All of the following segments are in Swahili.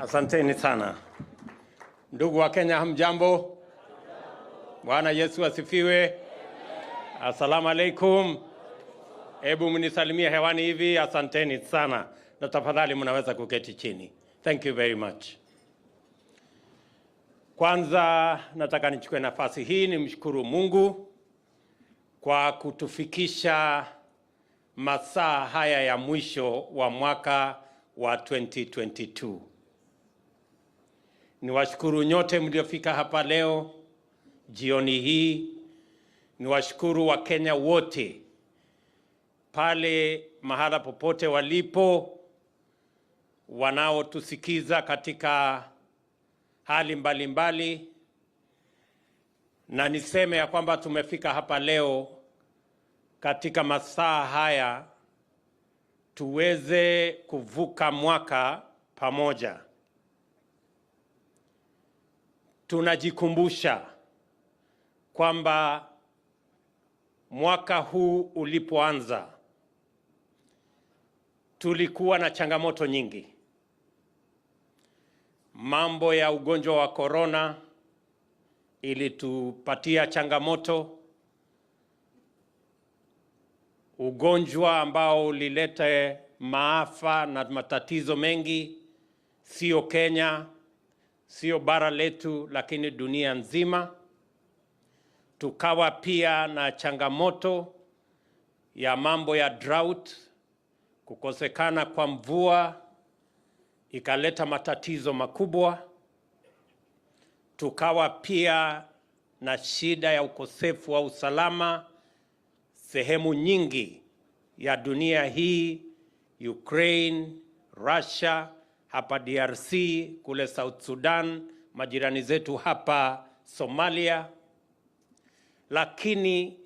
Asanteni sana. Ndugu wa Kenya, hamjambo? Bwana Yesu asifiwe. Asalamu alaikum. Hebu mnisalimie hewani hivi. Asanteni sana. Na tafadhali mnaweza kuketi chini. Thank you very much. Kwanza nataka nichukue nafasi hii nimshukuru Mungu kwa kutufikisha masaa haya ya mwisho wa mwaka wa 2022. Niwashukuru nyote mliofika hapa leo jioni hii. Niwashukuru Wakenya wote pale mahala popote walipo wanaotusikiza katika hali mbalimbali. Na niseme ya kwamba tumefika hapa leo katika masaa haya tuweze kuvuka mwaka pamoja. Tunajikumbusha kwamba mwaka huu ulipoanza tulikuwa na changamoto nyingi. Mambo ya ugonjwa wa corona ilitupatia changamoto. Ugonjwa ambao ulileta maafa na matatizo mengi, sio Kenya, sio bara letu, lakini dunia nzima. Tukawa pia na changamoto ya mambo ya drought, kukosekana kwa mvua ikaleta matatizo makubwa. Tukawa pia na shida ya ukosefu wa usalama sehemu nyingi ya dunia hii, Ukraine, Russia, hapa DRC, kule South Sudan, majirani zetu hapa Somalia. Lakini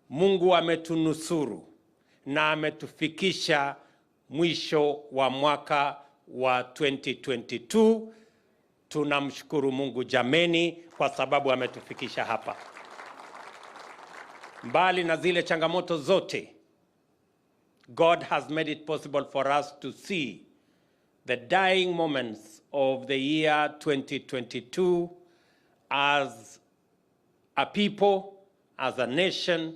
Mungu ametunusuru na ametufikisha mwisho wa mwaka wa 2022. Tunamshukuru Mungu jameni kwa sababu ametufikisha hapa. Mbali na zile changamoto zote, God has made it possible for us to see the dying moments of the year 2022 as a people, as a nation.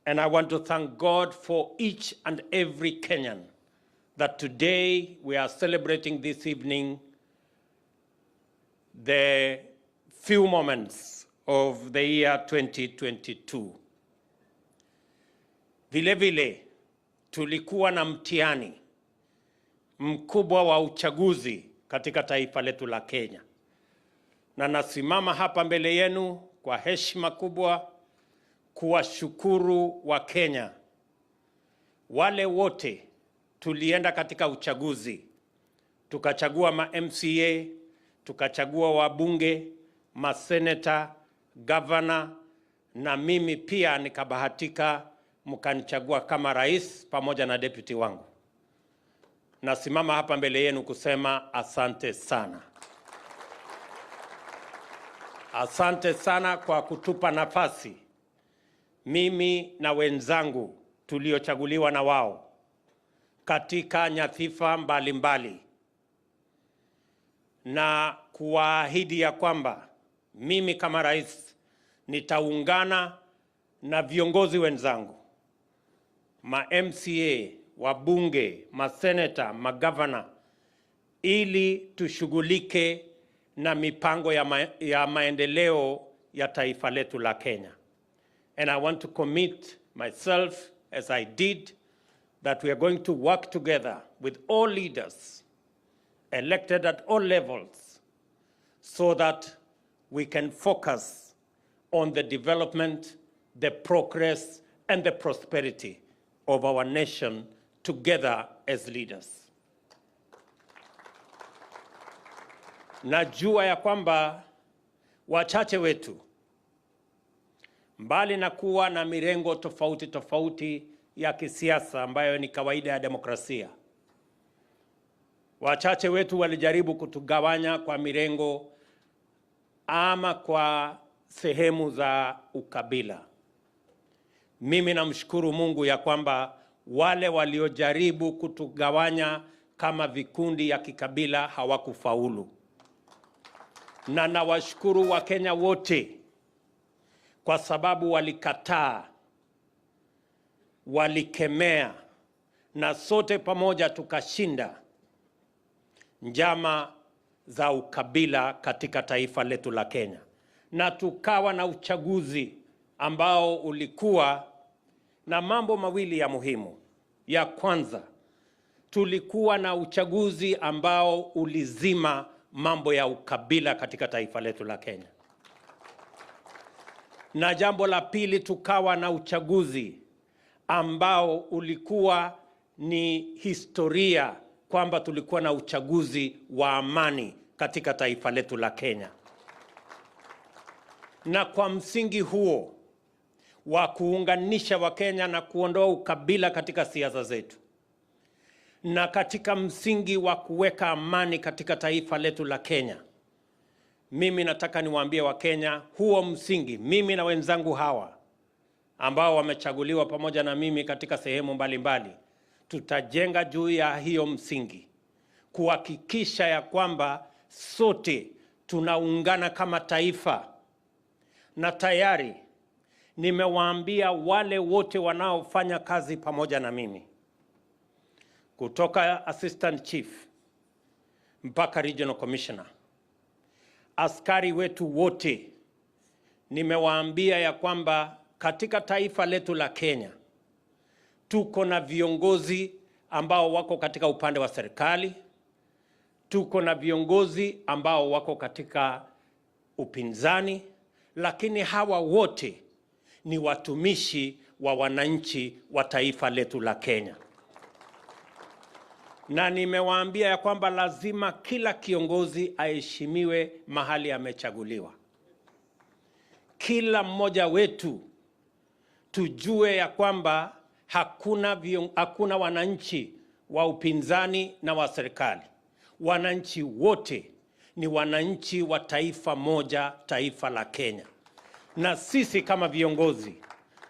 And I want to thank God for each and every Kenyan that today we are celebrating this evening the few moments of the year 2022. Vile vile tulikuwa na mtihani mkubwa wa uchaguzi katika taifa letu la Kenya. Na nasimama hapa mbele yenu kwa heshima kubwa kuwashukuru wa Kenya wale wote tulienda katika uchaguzi. Tukachagua ma MCA, tukachagua wabunge, maseneta, governor, na mimi pia nikabahatika mkanichagua kama rais pamoja na deputy wangu. Nasimama hapa mbele yenu kusema asante sana. Asante sana kwa kutupa nafasi mimi na wenzangu tuliochaguliwa na wao katika nyadhifa mbalimbali, na kuahidi ya kwamba mimi kama rais nitaungana na viongozi wenzangu, ma MCA, wabunge, maseneta, magavana, ili tushughulike na mipango ya maendeleo ya taifa letu la Kenya. And I want to commit myself, as I did, that we are going to work together with all leaders elected at all levels so that we can focus on the development, the progress, and the prosperity of our nation together as leaders. Najua ya kwamba wachache wetu, mbali na kuwa na mirengo tofauti tofauti ya kisiasa ambayo ni kawaida ya demokrasia, wachache wetu walijaribu kutugawanya kwa mirengo ama kwa sehemu za ukabila. Mimi namshukuru Mungu ya kwamba wale waliojaribu kutugawanya kama vikundi ya kikabila hawakufaulu. Na nawashukuru Wakenya wote kwa sababu walikataa, walikemea, na sote pamoja tukashinda njama za ukabila katika taifa letu la Kenya. Na tukawa na uchaguzi ambao ulikuwa na mambo mawili ya muhimu. Ya kwanza, tulikuwa na uchaguzi ambao ulizima mambo ya ukabila katika taifa letu la Kenya. Na jambo la pili, tukawa na uchaguzi ambao ulikuwa ni historia kwamba tulikuwa na uchaguzi wa amani katika taifa letu la Kenya. Na kwa msingi huo wa kuunganisha Wakenya na kuondoa ukabila katika siasa zetu, na katika msingi wa kuweka amani katika taifa letu la Kenya, mimi nataka niwaambie Wakenya huo msingi, mimi na wenzangu hawa ambao wamechaguliwa pamoja na mimi katika sehemu mbalimbali, tutajenga juu ya hiyo msingi kuhakikisha ya kwamba sote tunaungana kama taifa. Na tayari nimewaambia wale wote wanaofanya kazi pamoja na mimi, kutoka assistant chief mpaka regional commissioner, askari wetu wote, nimewaambia ya kwamba katika taifa letu la Kenya tuko na viongozi ambao wako katika upande wa serikali, tuko na viongozi ambao wako katika upinzani, lakini hawa wote ni watumishi wa wananchi wa taifa letu la Kenya. Na nimewaambia ya kwamba lazima kila kiongozi aheshimiwe mahali amechaguliwa. Kila mmoja wetu tujue ya kwamba hakuna wananchi wa upinzani na wa serikali. Wananchi wote ni wananchi wa taifa moja, taifa la Kenya. Na sisi kama viongozi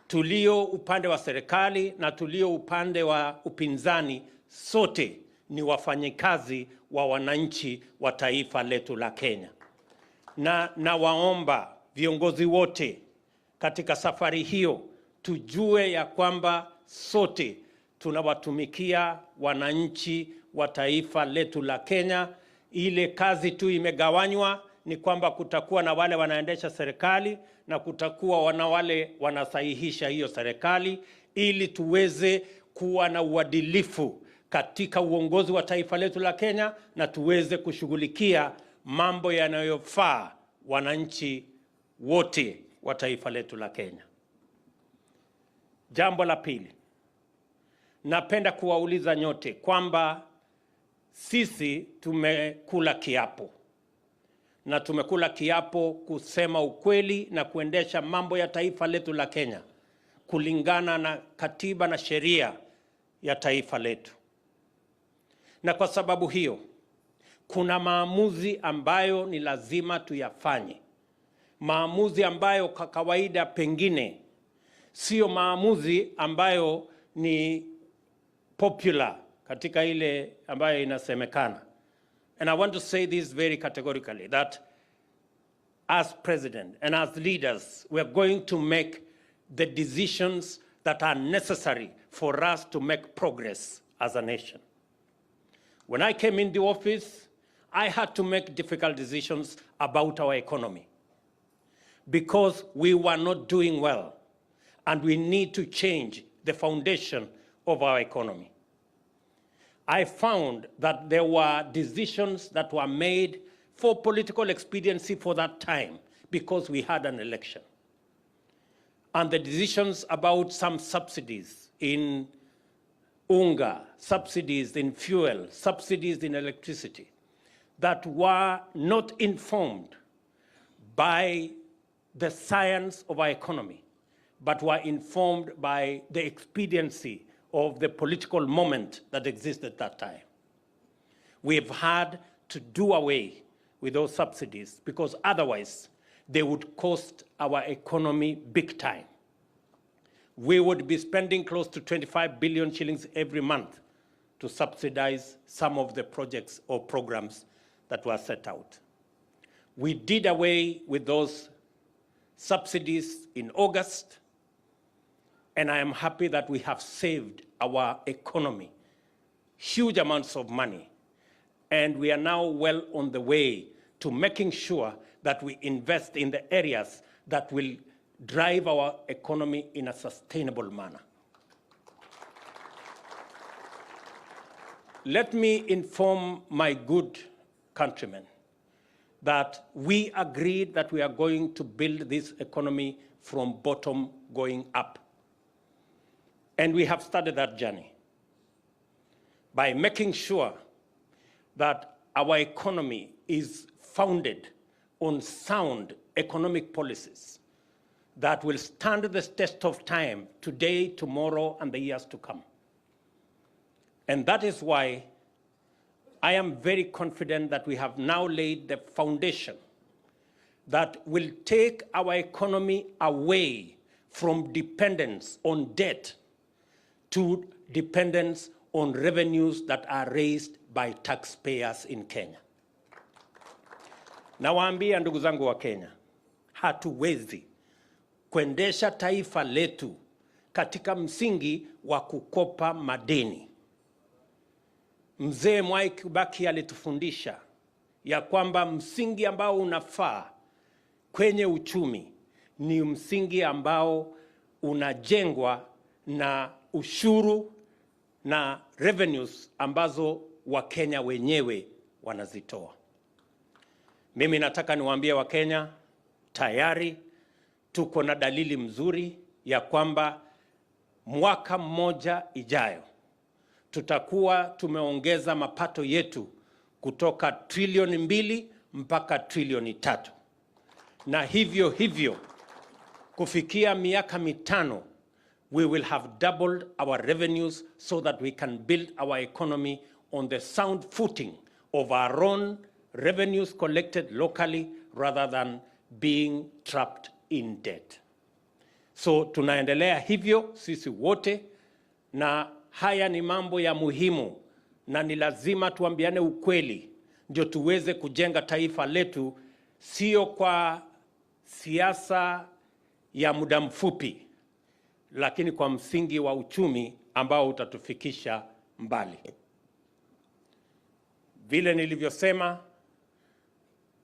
tulio upande wa serikali na tulio upande wa upinzani, sote ni wafanyikazi wa wananchi wa taifa letu la Kenya. Na waomba viongozi wote katika safari hiyo tujue ya kwamba sote tunawatumikia wananchi wa taifa letu la Kenya. Ile kazi tu imegawanywa, ni kwamba kutakuwa na wale wanaendesha serikali na kutakuwa na wale wanasahihisha hiyo serikali, ili tuweze kuwa na uadilifu katika uongozi wa taifa letu la Kenya na tuweze kushughulikia mambo yanayofaa wananchi wote wa taifa letu la Kenya. Jambo la pili, napenda kuwauliza nyote kwamba sisi tumekula kiapo, na tumekula kiapo kusema ukweli na kuendesha mambo ya taifa letu la Kenya kulingana na katiba na sheria ya taifa letu. Na kwa sababu hiyo kuna maamuzi ambayo ni lazima tuyafanye, maamuzi ambayo kwa kawaida pengine sio maamuzi ambayo ni popular katika ile ambayo inasemekana. And I want to say this very categorically, that as president and as leaders, we are going to make the decisions that are necessary for us to make progress as a nation. When I came in the office, I had to make difficult decisions about our economy because we were not doing well, and we need to change the foundation of our economy. I found that there were decisions that were made for political expediency for that time because we had an election. And the decisions about some subsidies in unga, subsidies in fuel, subsidies in electricity, that were not informed by the science of our economy, but were informed by the expediency of the political moment that existed at that time. We've had to do away with those subsidies because otherwise they would cost our economy big time. We would be spending close to 25 billion shillings every month to subsidize some of the projects or programs that were set out. We did away with those subsidies in August, and I am happy that we have saved our economy huge amounts of money, and we are now well on the way to making sure that we invest in the areas that will drive our economy in a sustainable manner. Let me inform my good countrymen that we agreed that we are going to build this economy from bottom going up. And we have started that journey by making sure that our economy is founded on sound economic policies that will stand the test of time today, tomorrow, and the years to come. And that is why I am very confident that we have now laid the foundation that will take our economy away from dependence on debt to dependence on revenues that are raised by taxpayers in Kenya. Nawaambia ndugu zangu wa Kenya, hatuwezi kuendesha taifa letu katika msingi wa kukopa madeni. Mzee Mwai Kibaki alitufundisha ya kwamba msingi ambao unafaa kwenye uchumi ni msingi ambao unajengwa na ushuru na revenues ambazo Wakenya wenyewe wanazitoa. Mimi nataka niwaambie Wakenya, tayari tuko na dalili mzuri ya kwamba mwaka mmoja ijayo tutakuwa tumeongeza mapato yetu kutoka trilioni 2 mpaka trilioni 3. Na hivyo kufikia miaka 5 we will have doubled our revenues so that we can build our economy on the sound footing of our own revenues collected locally rather than being trapped in debt. So tunaendelea hivyo sisi wote, na haya ni mambo ya muhimu na ni lazima tuambiane ukweli ndio tuweze kujenga taifa letu, sio kwa siasa ya muda mfupi, lakini kwa msingi wa uchumi ambao utatufikisha mbali. Vile nilivyosema,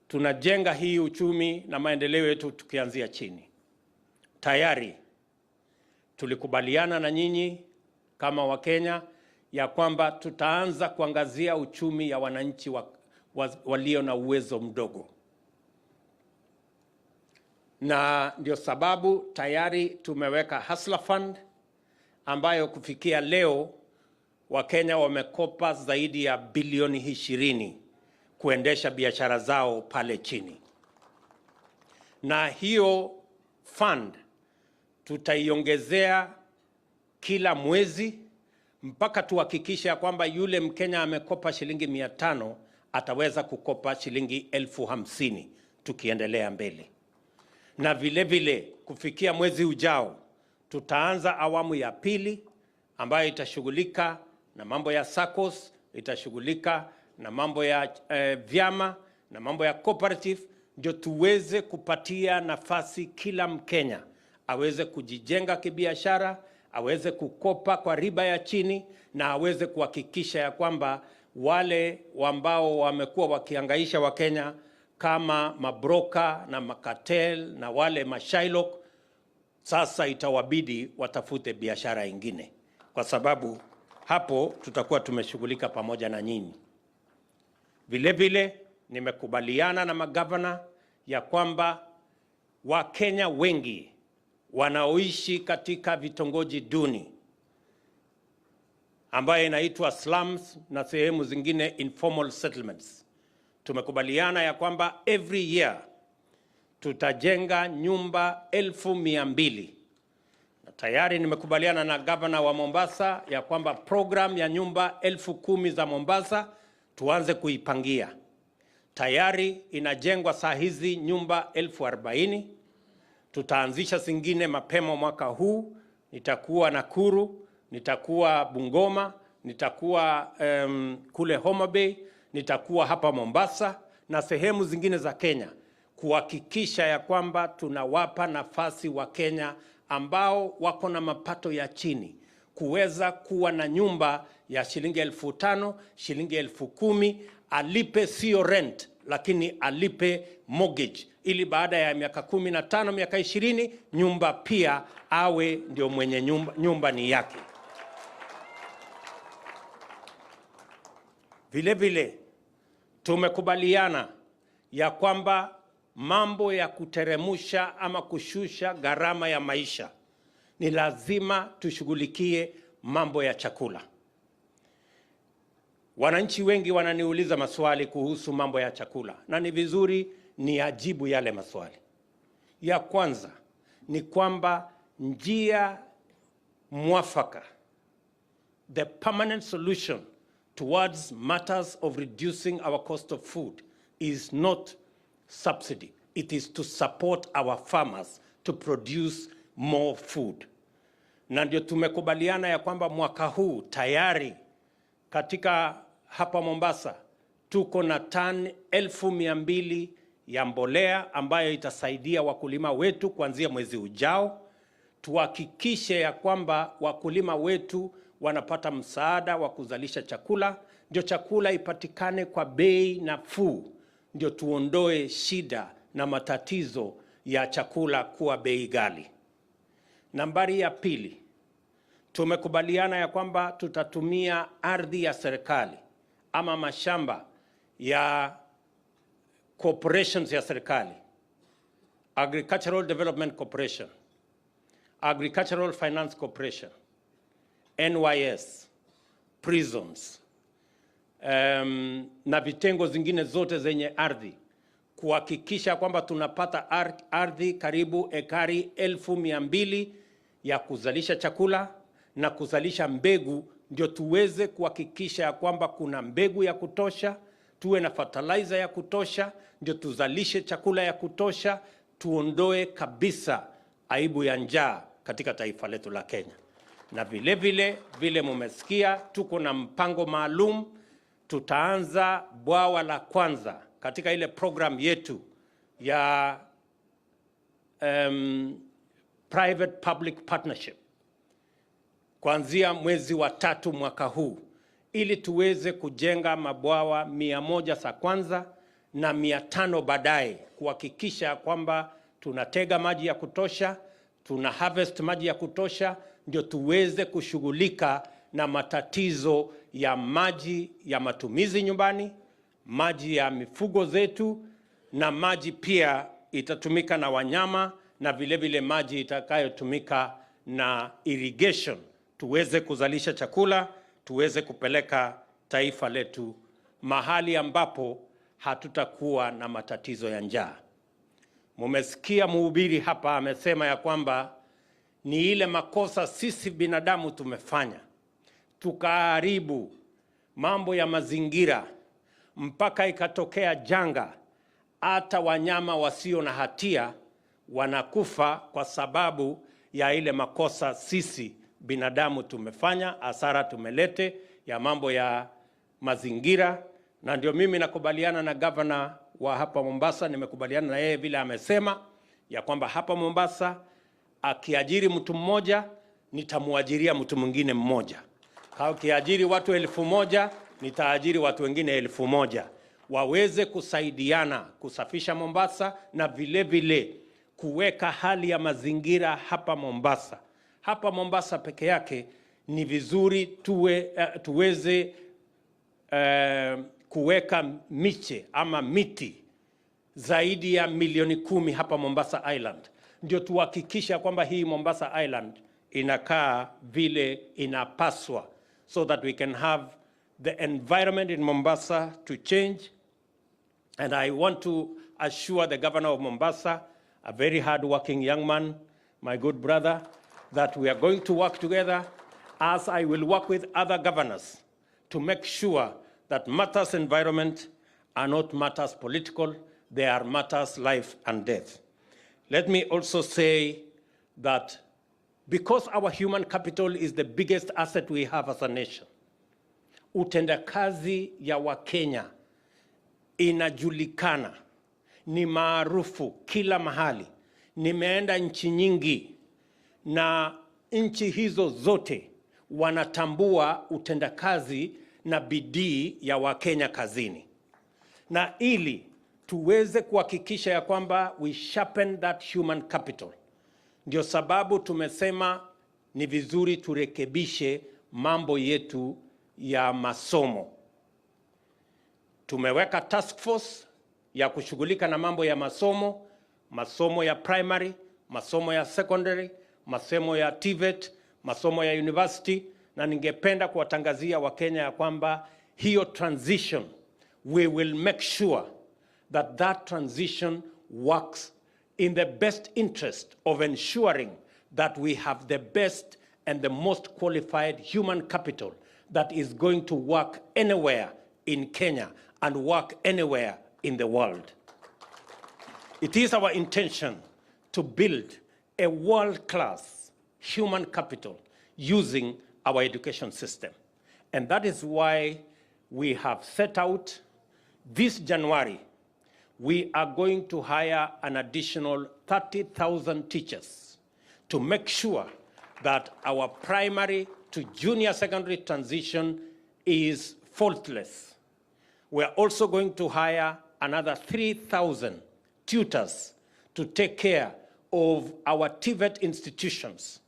tunajenga hii uchumi na maendeleo yetu tukianzia chini. Tayari tulikubaliana na nyinyi kama Wakenya ya kwamba tutaanza kuangazia uchumi ya wananchi walio na uwezo mdogo. Na ndio sababu tayari tumeweka Hustler Fund ambayo kufikia leo Wakenya wamekopa zaidi ya bilioni 20 kuendesha biashara zao pale chini. Na hiyo fund tutaiongezea kila mwezi mpaka tuhakikisha kwamba yule Mkenya amekopa shilingi 500 ataweza kukopa shilingi 50,000 tukiendelea mbele. Na vile vile kufikia mwezi ujao tutaanza awamu ya pili ambayo itashughulika na mambo ya SACCOS, itashughulika na mambo ya vyama na mambo ya cooperative, ndio tuweze kupatia nafasi kila Mkenya aweze kujijenga kibiashara, aweze kukopa kwa riba ya chini, na aweze kuhakikisha ya kwamba wale ambao wamekuwa wakihangaisha Wakenya kama mabroka na makatel na wale mashailok, sasa itawabidi watafute biashara ingine, kwa sababu hapo tutakuwa tumeshughulika pamoja na nyinyi. Vile vile nimekubaliana na magavana ya kwamba Wakenya wengi wanaoishi katika vitongoji duni ambayo inaitwa slums na sehemu zingine informal settlements, tumekubaliana ya kwamba every year tutajenga nyumba 1,200. Na tayari nimekubaliana na gavana wa Mombasa ya kwamba program ya nyumba 10,000 za Mombasa tuanze kuipangia. Tayari inajengwa saa hizi nyumba 40,000. Tutaanzisha zingine mapema mwaka huu. Nitakuwa Nakuru, nitakuwa Bungoma nitakuwa kule Homa Bay, nitakuwa hapa Mombasa na sehemu zingine za Kenya, kuhakikisha ya kwamba tunawapa nafasi wa Kenya ambao wako na mapato ya chini kuweza kuwa na nyumba ya shilingi 5,000, shilingi 10,000, alipe sio rent lakini alipe mortgage, ili baada ya miaka 15, miaka 20, nyumba pia awe ndio mwenye nyumba ni yake. Vile vile tumekubaliana ya kwamba mambo ya kuteremusha ama kushusha gharama ya maisha ni lazima tushughulikie mambo ya chakula. Wananchi wengi wananiuliza maswali kuhusu mambo ya chakula na ni vizuri ni ajibu yale maswali. Ya kwanza ni kwamba njia mwafaka, the permanent solution towards matters of reducing our cost of food is not subsidy. It is to support our farmers to produce more food. Na ndio tumekubaliana ya kwamba mwaka huu tayari katika hapa Mombasa tuko na tani 1,200 ya mbolea ambayo itasaidia wakulima wetu kuanzia mwezi ujao. Tuhakikishe ya kwamba wakulima wetu wanapata msaada wa kuzalisha chakula, ndio chakula ipatikane kwa bei nafuu, ndio tuondoe shida na matatizo ya chakula kuwa bei ghali. Nambari ya pili, tumekubaliana ya kwamba tutatumia ardhi ya serikali ama mashamba ya corporations ya serikali, Agricultural Development Corporation, Agricultural Finance Corporation, NYS, prisons, na vitengo zingine zote zenye ardhi, kuhakikisha kwamba tunapata ardhi karibu ekari 1,200 ya kuzalisha chakula na kuzalisha mbegu, ndio tuweze kuhakikisha ya kwamba kuna mbegu ya kutosha, tuwe na fertilizer ya kutosha, ndio tuzalishe chakula ya kutosha, tuondoe kabisa aibu ya njaa katika taifa letu la Kenya. Na vile mumesikia, tuko na mpango maalum. Tutaanza bwawa la kwanza katika ile program yetu ya private public partnership kuanzia mwezi wa 3 mwaka huu, ili tuweze kujenga mabwawa 100 za kwanza na 500 baadaye, kuhakikisha kwamba tunatega maji ya kutosha, tuna harvest maji ya kutosha, ndio tuweze kushughulika na matatizo ya maji ya matumizi nyumbani, maji ya mifugo zetu, na maji pia itatumika na wanyama, na vile maji itakayotumika na irrigation, tuweze kuzalisha chakula, tuweze kupeleka taifa letu mahali ambapo hatutakuwa na matatizo ya njaa. Mumesikia mhubiri hapa amesema ya kwamba ni ile makosa sisi binadamu tumefanya, tukaharibu mambo ya mazingira mpaka ikatokea janga, hata wanyama wasio na hatia wanakufa kwa sababu ya ile makosa sisi binadamu tumefanya, hasara tumelete ya mambo ya mazingira. Na ndio mimi nakubaliana na governor wa hapa Mombasa, nimekubaliana na yeye vile amesema ya kwamba hapa Mombasa akiajiri mtu mmoja nitamuajiria mtu mwingine mmoja. Kama kiajiri watu 1,000 nitaajiri watu wengine 1,000, waweze kusaidiana kusafisha Mombasa na vile kuweka hali ya mazingira hapa Mombasa. Hapa Mombasa peke yake ni vizuri tuweze kuweka miche ama miti zaidi ya milioni 10 hapa Mombasa Island, ndio tuhakikisha kwamba hii Mombasa Island inakaa vile inapaswa, so that we can have the environment in Mombasa to change. And I want to assure the governor of Mombasa, a very hard-working young man, my good brother, that we are going to work together, as I will work with other governors, to make sure that matters environment are not matters political, they are matters life and death. Let me also say that because our human capital is the biggest asset we have as a nation, utendakazi ya Wakenya inajulikana, ni maarufu kila mahali. Nimeenda nchi nyingi na nchi hizo zote wanatambua utendakazi na bidii ya Wakenya kazini. Na ili tuweze kuhakikisha ya kwamba we sharpen that human capital, ndio sababu tumesema ni vizuri turekebishe mambo yetu ya masomo. Tumeweka task force ya kushughulika na mambo ya masomo, masomo ya primary, masomo ya secondary, masomo ya TVET, masomo ya university, na ningependa kuwatangazia Wakenya ya kwamba hiyo transition, we will make sure that that transition works in the best interest of ensuring that we have the best and the most qualified human capital that is going to work anywhere in Kenya and work anywhere in the world. It is our intention to build a world-class human capital using our education system. And that is why we have set out this January, we are going to hire an additional 30,000 teachers to make sure that our primary to junior secondary transition is faultless. We are also going to hire another 3,000 tutors to take care of our TVET institutions,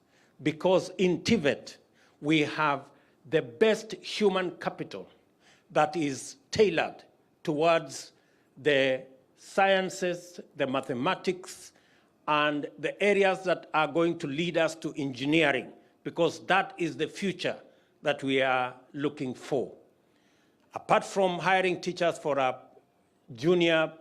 because in TVET we have the best human capital that is tailored towards the sciences, the mathematics, and the areas that are going to lead us to engineering, because that is the future that we are looking for. Apart from hiring teachers for our junior,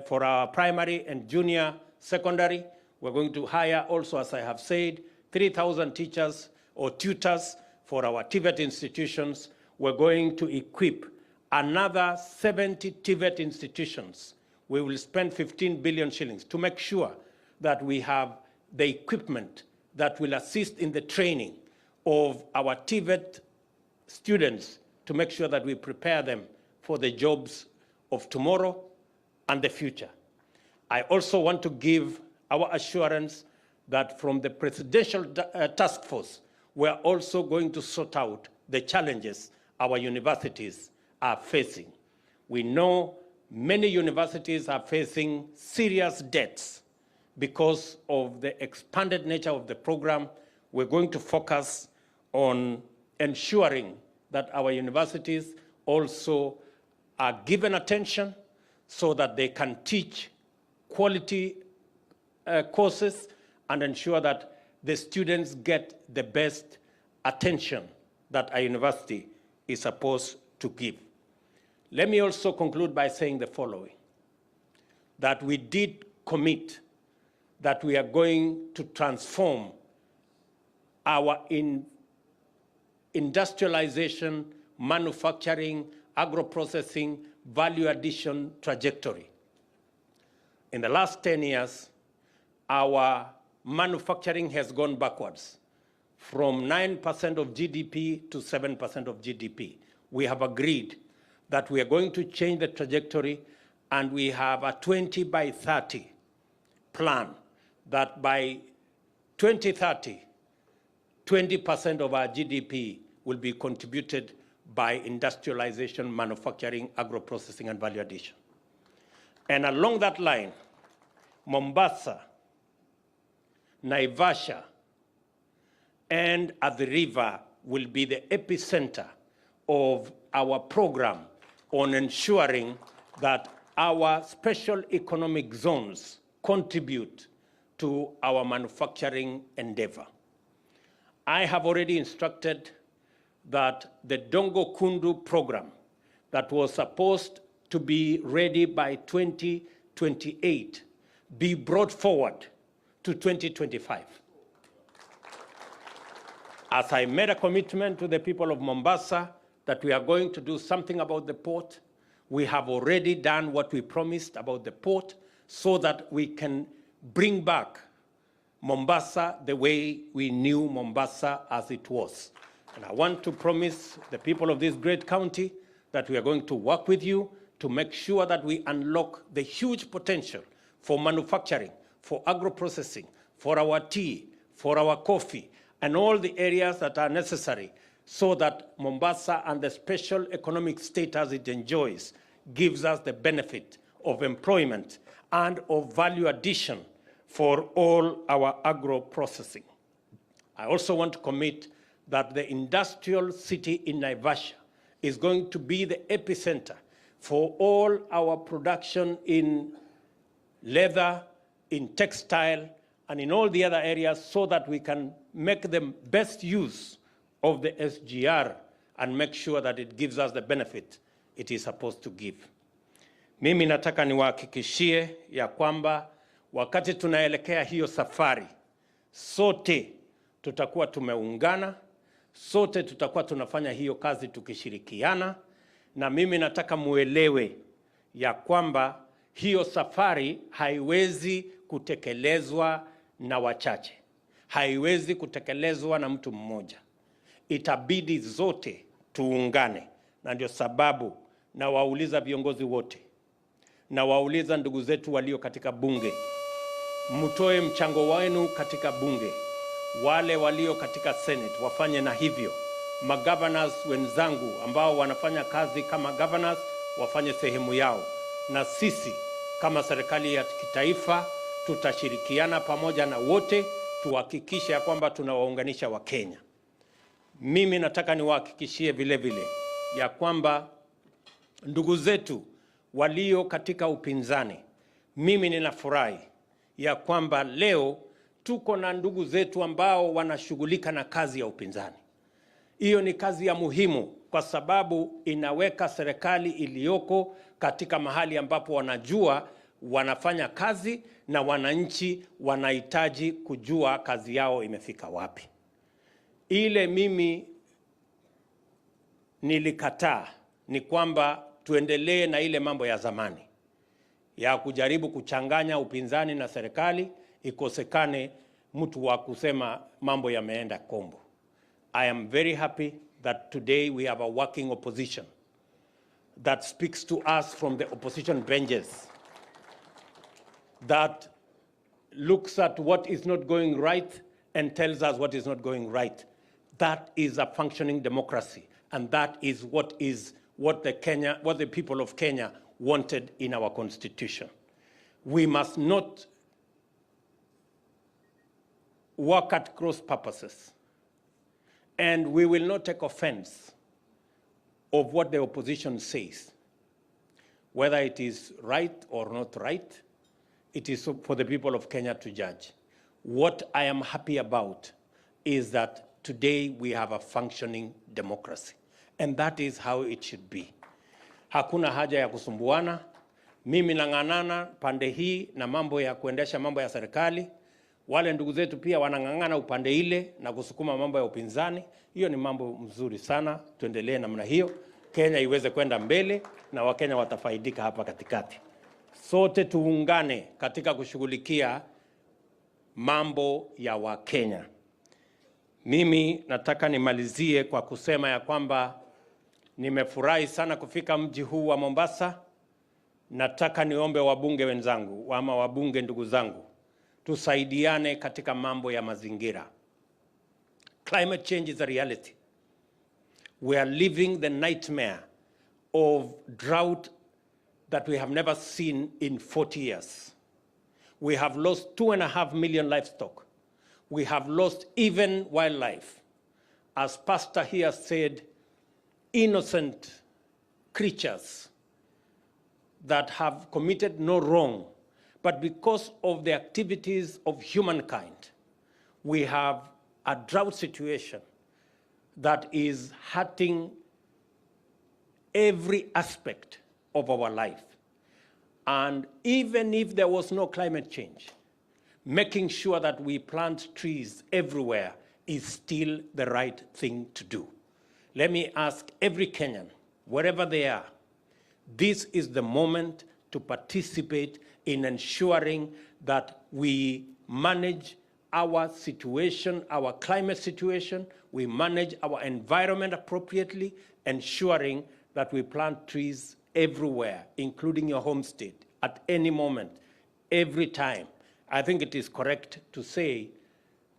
for our primary and junior secondary, we're going to hire also, as I have said, 3,000 teachers or tutors for our TVET institutions. We're going to equip another 70 TVET institutions. We will spend 15 billion shillings to make sure that we have the equipment that will assist in the training of our TVET students to make sure that we prepare them for the jobs of tomorrow and the future. I also want to give our assurance that from the Presidential Task Force, we are also going to sort out the challenges our universities are facing. We know many universities are facing serious debts because of the expanded nature of the program. We're going to focus on ensuring that our universities also are given attention so that they can teach quality courses and ensure that the students get the best attention that a university is supposed to give. Let me also conclude by saying the following, that we did commit that we are going to transform our industrialization, manufacturing, agro-processing, value addition trajectory. In the last 10 years, our manufacturing has gone backwards from 9% of GDP to 7% of GDP. We have agreed that we are going to change the trajectory, and we have a 20 by 30 plan that by 2030, 20% of our GDP will be contributed by industrialization, manufacturing, agro-processing, and value addition. And along that line, Mombasa, Naivasha, and Athi River will be the epicenter of our program on ensuring that our special economic zones contribute to our manufacturing endeavor. I have already instructed that the Dongo Kundu program that was supposed to be ready by 2028 be brought forward to 2025. As I made a commitment to the people of Mombasa that we are going to do something about the port, we have already done what we promised about the port so that we can bring back Mombasa the way we knew Mombasa as it was. And I want to promise the people of this great county that we are going to work with you to make sure that we unlock the huge potential for manufacturing, for agro-processing, for our tea, for our coffee, and all the areas that are necessary so that Mombasa and the special economic status it enjoys gives us the benefit of employment and of value addition for all our agro-processing. I also want to commit that the industrial city in Naivasha is going to be the epicenter for all our production in leather, in textile, and in all the other areas so that we can make the best use of the SGR and make sure that it gives us the benefit it is supposed to give. Mimi nataka niwahakikishie ya kwamba wakati tunaelekea hiyo safari, sote tutakuwa tumeungana, sote tutakuwa tunafanya hiyo kazi tukishirikiana, na mimi nataka muelewe ya kwamba hiyo safari haiwezi kutekelezwa na wachache. Haiwezi kutekelezwa na mtu mmoja. Itabidi zote tuungane, na ndio sababu na wauliza viongozi wote, na wauliza ndugu zetu walio katika bunge, mtoe mchango wenu katika bunge. Wale walio katika Senate wafanye na hivyo. Magovernors wenzangu ambao wanafanya kazi kama governors wafanye sehemu yao, na sisi kama serikali ya kitaifa tutashirikiana pamoja na wote tuhakikishe ya kwamba tunawaunganisha Wakenya. Mimi nataka niwahakikishie vile vile ya kwamba ndugu zetu walio katika upinzani, mimi ninafurahi ya kwamba leo tuko na ndugu zetu ambao wanashughulika na kazi ya upinzani. Hiyo ni kazi ya muhimu kwa sababu inaweka serikali iliyoko katika mahali ambapo wanajua wanafanya kazi na wananchi wanahitaji kujua kazi yao imefika wapi. Ile mimi nilikataa ni kwamba tuendelee na ile mambo ya zamani ya kujaribu kuchanganya upinzani na serikali, ikosekane mtu wa kusema mambo yameenda kombo. I am very happy that today we have a working opposition that speaks to us from the opposition benches, that looks at what is not going right and tells us what is not going right. That is a functioning democracy, and that is what the people of Kenya wanted in our constitution. We must not work at cross purposes, and we will not take offense of what the opposition says. Whether it is right or not right, it is for the people of Kenya to judge. What I am happy about is that today we have a functioning democracy, and that is how it should be. Hakuna haja ya kusumbuana. Mimi nang'ang'ana pande hii na mambo ya kuendesha mambo ya serikali. Wale ndugu zetu pia wanang'ang'ana upande ile na kusukuma mambo ya upinzani. Hiyo ni mambo mzuri sana. Tuendelee namna hiyo. Kenya iweze kwenda mbele na Wakenya watafaidika hapa katikati. Sote tuungane katika kushughulikia mambo ya Wakenya. Mimi nataka nimalizie kwa kusema ya kwamba nimefurahi sana kufika mji huu wa Mombasa. Nataka niombe wabunge wenzangu, ama wabunge ndugu zangu, tusaidiane katika mambo ya mazingira. Climate change is a reality. We are living the nightmare of drought that we have never seen in 40 years. We have lost 2.5 million livestock. We have lost even wildlife. As Pastor here said, innocent creatures that have committed no wrong, but because of the activities of humankind, we have a drought situation that is hurting every aspect of our life. And even if there was no climate change, making sure that we plant trees everywhere is still the right thing to do. Let me ask every Kenyan, wherever they are, this is the moment to participate in ensuring that we manage our situation, our climate situation, we manage our environment appropriately, ensuring that we plant trees everywhere, including your home state, at any moment, every time. I think it is correct to say,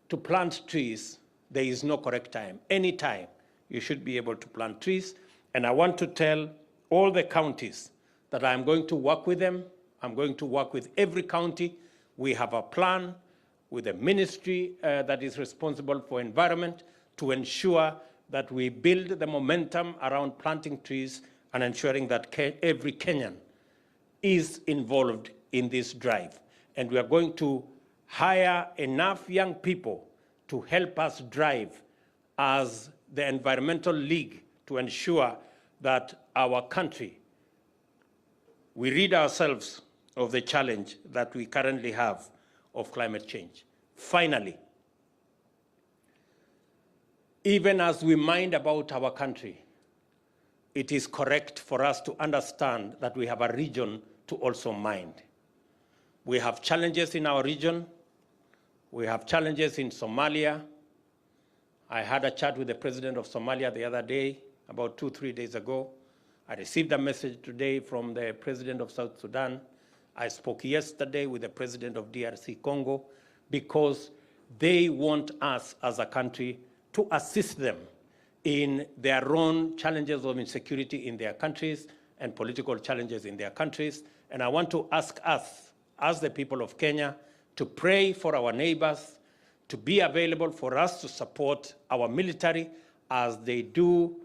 to plant trees, there is no correct time. Any time, you should be able to plant trees. And I want to tell all the counties that I'm going to work with them. I'm going to work with every county. We have a plan with the ministry that is responsible for environment to ensure that we build the momentum around planting trees and ensuring that every Kenyan is involved in this drive. And we are going to hire enough young people to help us drive as the Environmental League to ensure that our country, we rid ourselves of the challenge that we currently have of climate change. Finally, even as we mind about our country, it is correct for us to understand that we have a region to also mind. We have challenges in our region. We have challenges in Somalia. I had a chat with the president of Somalia the other day, about 2-3 days ago. I received a message today from the president of South Sudan. I spoke yesterday with the president of DRC Congo, because they want us as a country to assist them in their own challenges of insecurity in their countries and political challenges in their countries. And I want to ask us, as the people of Kenya, to pray for our neighbors, to be available for us to support our military as they do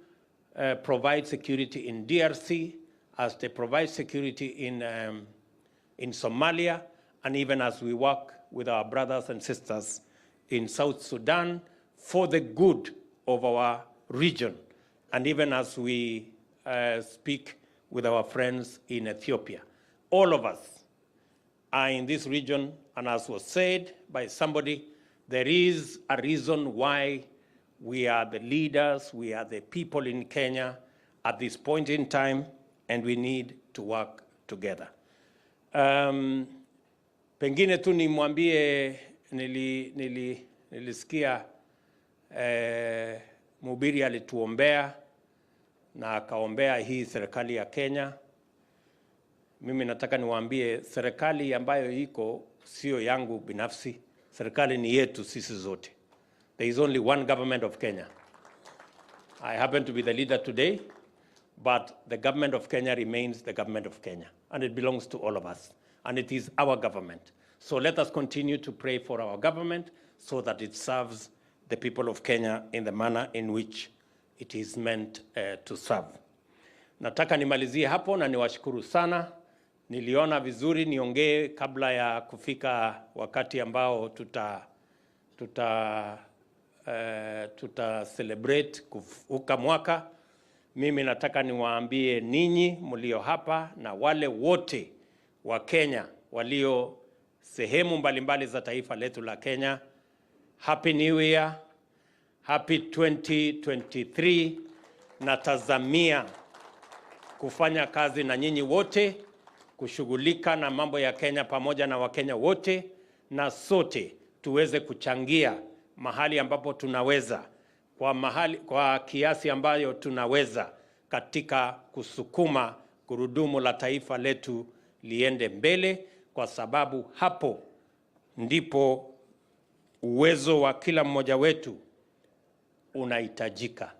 provide security in DRC, as they provide security in Somalia, and even as we work with our brothers and sisters in South Sudan for the good of our region, and even as we speak with our friends in Ethiopia. All of us are in this region, and as was said by somebody, there is a reason why we are the leaders, we are the people in Kenya at this point in time, and we need to work together. Pengine tu nimwambie, nilisikia mhubiri alituombea na akaombea hii serikali ya Kenya. Mimi nataka niwaambie serikali ambayo iko sio yangu binafsi, serikali ni yetu sisi zote. There is only one government of Kenya. I happen to be the leader today, but the government of Kenya remains the government of Kenya, and it belongs to all of us, and it is our government. So let us continue to pray for our government so that it serves the people of Kenya in the manner in which it is meant to serve. Nataka nimalizie hapo na niwashukuru sana. Niliona vizuri niongee kabla ya kufika wakati ambao tuta celebrate kuvuka mwaka. Mimi nataka niwaambie ninyi mlio hapa na wale wote wa Kenya walio sehemu mbalimbali za taifa letu la Kenya, Happy New Year, Happy 2023. Natazamia kufanya kazi na nyinyi wote, kushughulika na mambo ya Kenya pamoja na Wakenya wote, na sote tuweze kuchangia mahali ambapo tunaweza, kwa kiasi ambayo tunaweza, katika kusukuma gurudumu la taifa letu liende mbele, kwa sababu hapo ndipo uwezo wa kila mmoja wetu unahitajika.